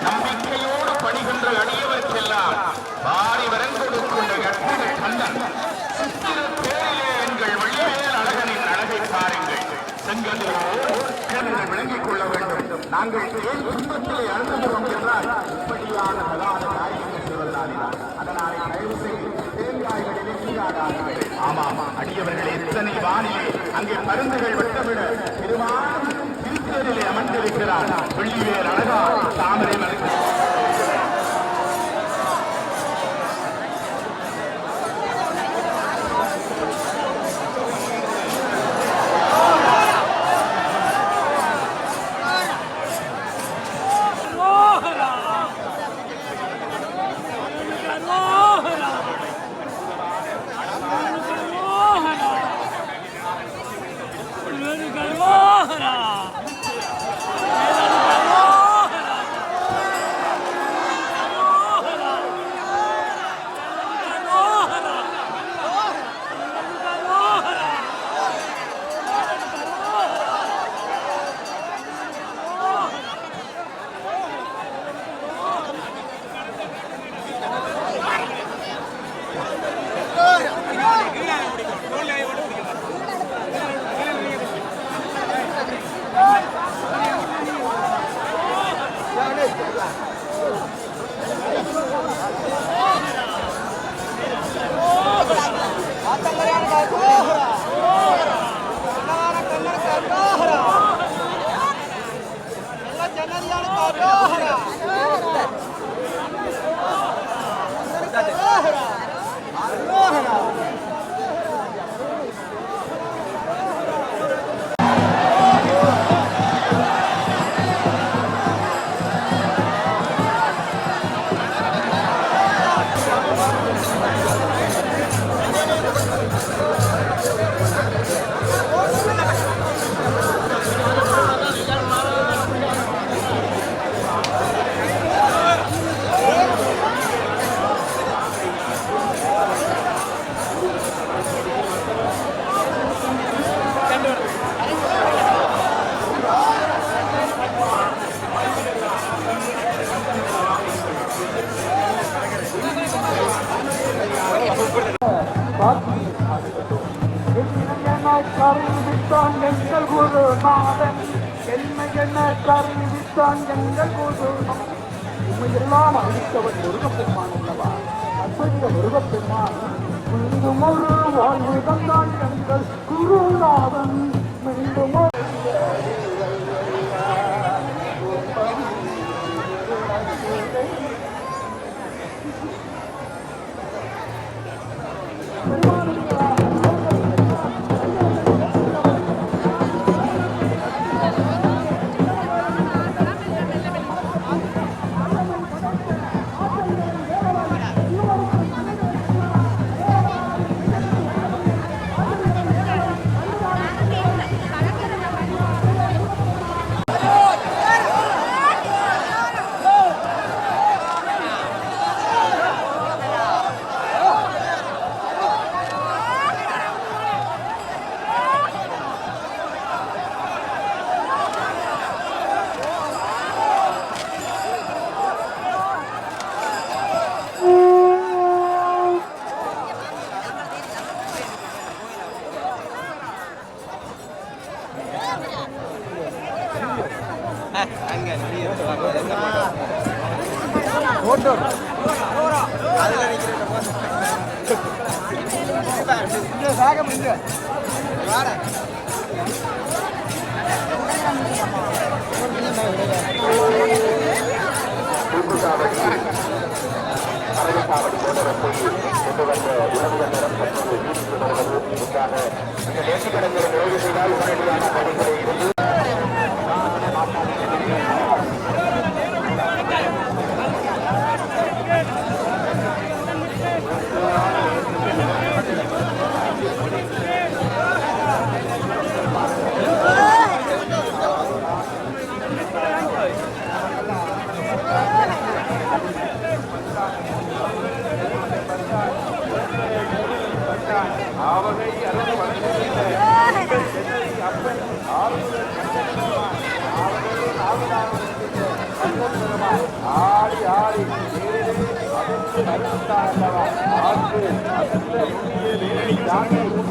நம்பிக்கையோடு பணிகின்ற அடியவர்க்கெல்லாம் வாரி வரன் கொடுக்கின்ற கற்பக கண்ணன் சித்திர பேரிலே எங்கள் வழிவேல் அழகனின் அழகை பாருங்கள். செங்கதிரோடு விளங்கிக் கொள்ள வேண்டும். நாங்கள் ஏன் துன்பத்திலே அழுந்துகிறோம் என்றால் இப்படியான பலான காரியங்கள் செய்வதால். அதனாலே தயவு செய்து தேங்காய்களிலே நீராடாதீர்கள். ஆமாம், அடியவர்கள் எத்தனை வானிலே அங்கே மருந்துகள் வெட்டவிட திருவாரூர் திருத்தேரிலே அமர்ந்திருக்கிறார் வெள்ளிவேல் அழகா தாமரை மலர். கருவித்தான் எங்கள் குரு நாதன் என்ன கருவித்தான் எங்கள் குரு உண்மையெல்லாம் அளித்தவன் முருகப்பெருமான் அல்லவா? அத்தகைய முருகப்பெருமான் மீண்டும் ஒரு வாழ்வு தந்தான் எங்கள் குருநாதன். மீண்டும் தூக்குச்சாவடி அரசுச்சாவடி போன்றவற்றை கொண்டு வந்த உணவுகள் நிறம் தற்போது நீடித்து வருவது உண்டாக இந்த நேர்த்திக்கடன்களை நிறைவு செய்தால் உடனடியான பணிகளை இருந்து ஆடி ஆடி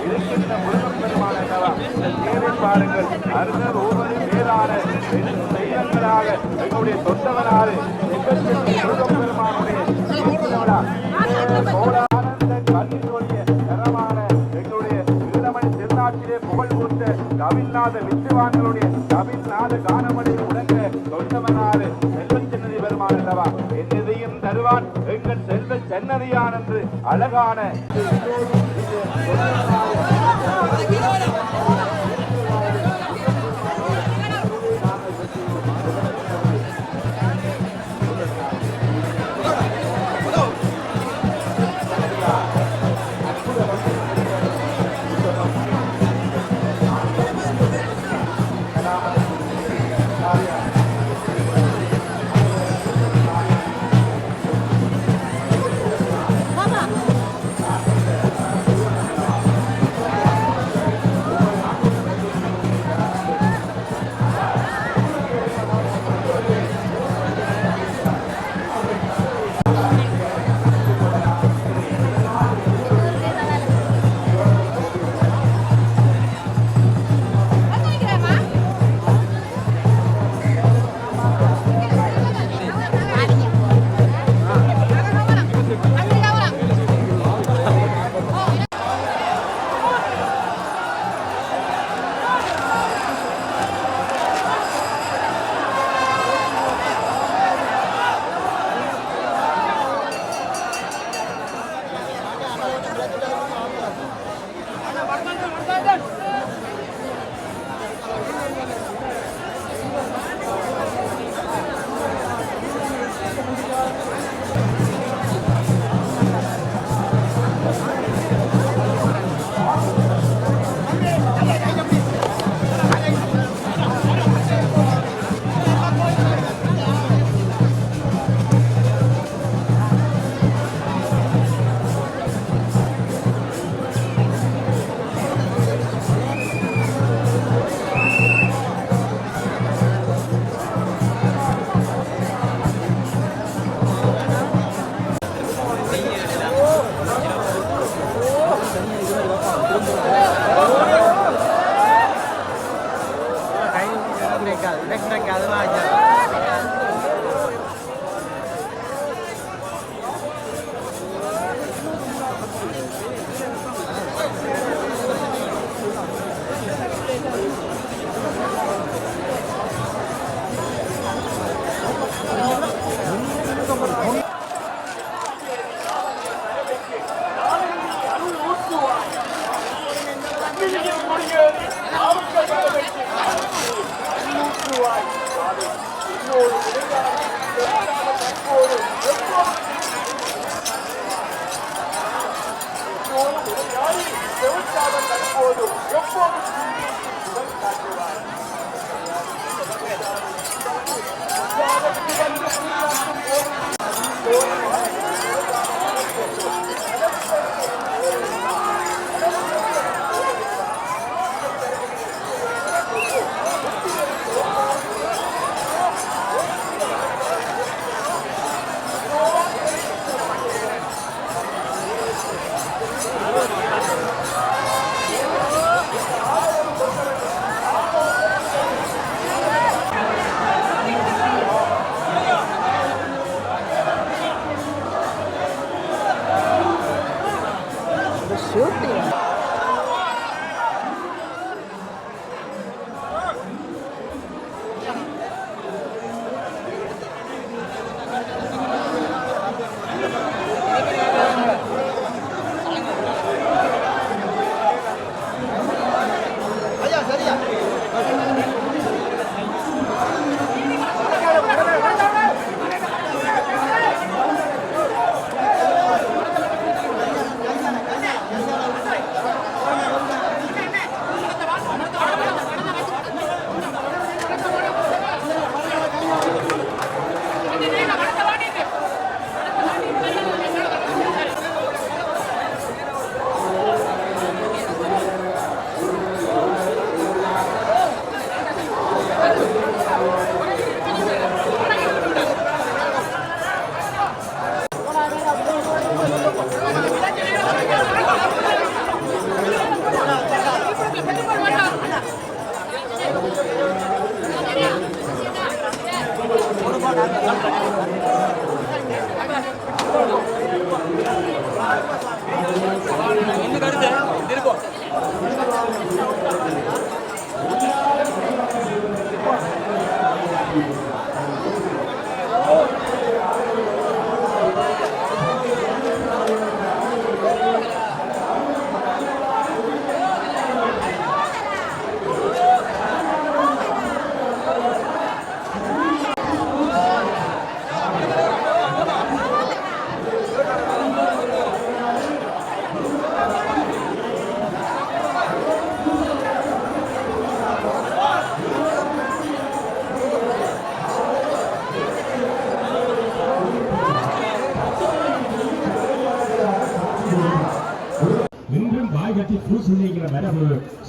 இருக்கின்ற முருகன் பெருமான் அல்லவா பாருங்கள் அருணர் ஒவ்வொரு பேரான தெய்வங்களாக எங்களுடைய சொந்தவனாறு முருகன் பெருமானுடைய கோடானந்த கல்வியுடைய தரமான எங்களுடைய வீரமணி திருநாட்டிலே புகழ் கொடுத்த தமிழ்நாடு வித்துவான்களுடைய தமிழ்நாடு காணமணி முழங்க சொந்தவனாறு செல்வன் சென்னதி பெருமான் அல்லவா என்னதையும் தருவான் எங்கள் செல்வ சென்னதியான் என்று அழகான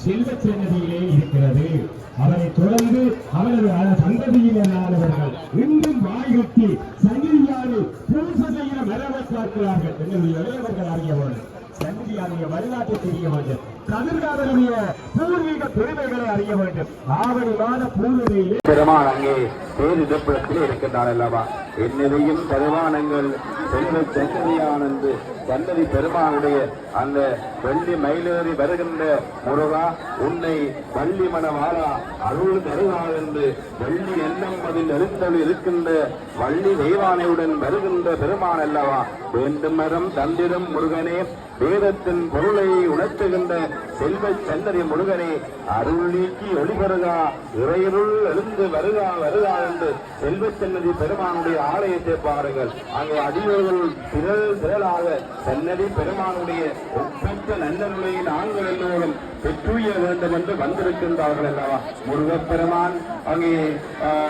செல்வ சன்னதியிலே இருக்கிறது. அவரை தொடர்ந்து அவரது சந்ததியினரானவர்கள் இன்றும் வாய்கட்டி சங்கிலியாரை பூசை செய்ய மரபை பார்க்கிறார்கள். என்னுடைய இளையவர்கள் அறிய வேண்டும், சங்கிலியாருடைய வரலாற்றை தெரிய வேண்டும், கதிர்காதனுடைய பூர்வீக பெருமைகளை அறிய வேண்டும். ஆவணி மாத பூர்வதையிலே பெருமான் அங்கே பேரிடப்பிடத்தில் இருக்கின்றார் அல்லவா. என்னையும் பெருமானங்கள் செல்வ சன்னதியானந்து சன்னதி பெருமானுடைய அந்த வெள்ளி மயிலேறி வருகின்ற முருகா உன்னை வள்ளி மணவாளா அருள் தருவாள் என்று வெள்ளி எண்ணம் அதில் எழுந்தொழி இருக்கின்ற வள்ளி தெய்வானையுடன் வருகின்ற பெருமான் அல்லவா. வேண்டும் மரம் தந்திரம் முருகனே, வேதத்தின் பொருளை உணர்த்துகின்ற செல்வ சன்னதி முருகனே, அருள் நீக்கி ஒளிபெருகா இறையருள் எழுந்து வருகா வருகா என்று செல்வ சன்னதி பெருமானுடைய ஆலயத்தை பாருங்கள். அங்கே அடியோர்கள் திரளாக சன்னதி பெருமானுடைய ஒப்பற்ற நல்லருளை நாங்கள் எல்லோரும் பெற்றுய வேண்டும் என்று வந்திருக்கின்றார்கள் அல்லவா. முருகப்பெருமான் அங்கே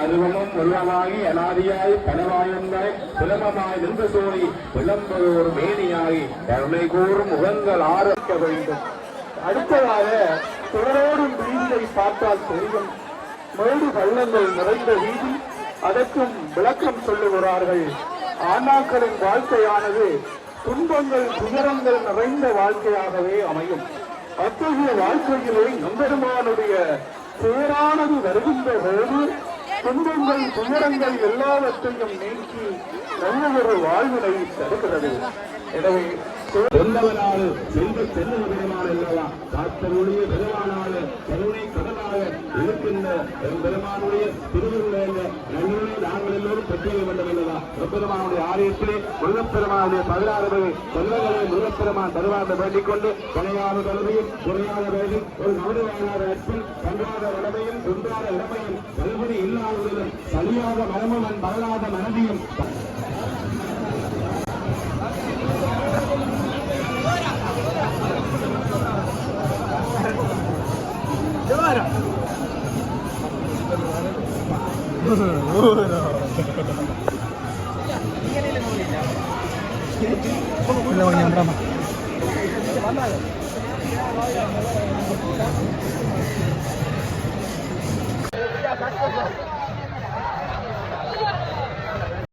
அருவமும் உருவமாகி அனாதியாய் பணவாயுந்தாய் சிலமமாய் நின்ற சோழி விளம்பரோர் மேனியாகி கருணை கூறும் முகங்கள் ஆரம்பிக்க வேண்டும். அடுத்ததாக தொடரோடும் வீதியை பார்த்தால் தெரியும். மேடு பள்ளங்கள் நிறைந்த வீதி, அதற்கும் விளக்கம் சொல்லுகிறார்கள். ஆன்மாக்களின் வாழ்க்கையானது துன்பங்கள் துயரங்கள் நிறைந்த வாழ்க்கையாகவே அமையும். அத்தகைய வாழ்க்கையிலே எம்பெருமானுடைய பேரானது வருகின்ற போது துன்பங்கள் துயரங்கள் எல்லாவற்றையும் நீக்கி நல்ல ஒரு வாழ்வினை தருகிறது. எனவே சொந்தவனாறு செல்வ செல்வ பெருமான் அல்லவா. காத்தருடைய பெருமானால கருணை கடலாக இருக்கின்ற பெருமானுடைய திருவுருளைய நல்லுரை நாங்கள் எல்லோரும் பெற்றிட வேண்டும் அல்லவா. பெருமானுடைய ஆலயத்திலே முருகப்பெருமானுடைய 16 வகை செல்வங்களை முருகப்பெருமான் தருவாக வேண்டிக் கொண்டு கனையாத கல்வியும் குறையாத வேலை ஒரு நவடுவானாத அற்பும் கன்றாத வளமையும் குன்றாத இளமையும் கல்வனை இல்லாதவர்களும் சலியாத மனமும் பரலாத மனதியும் Gracias.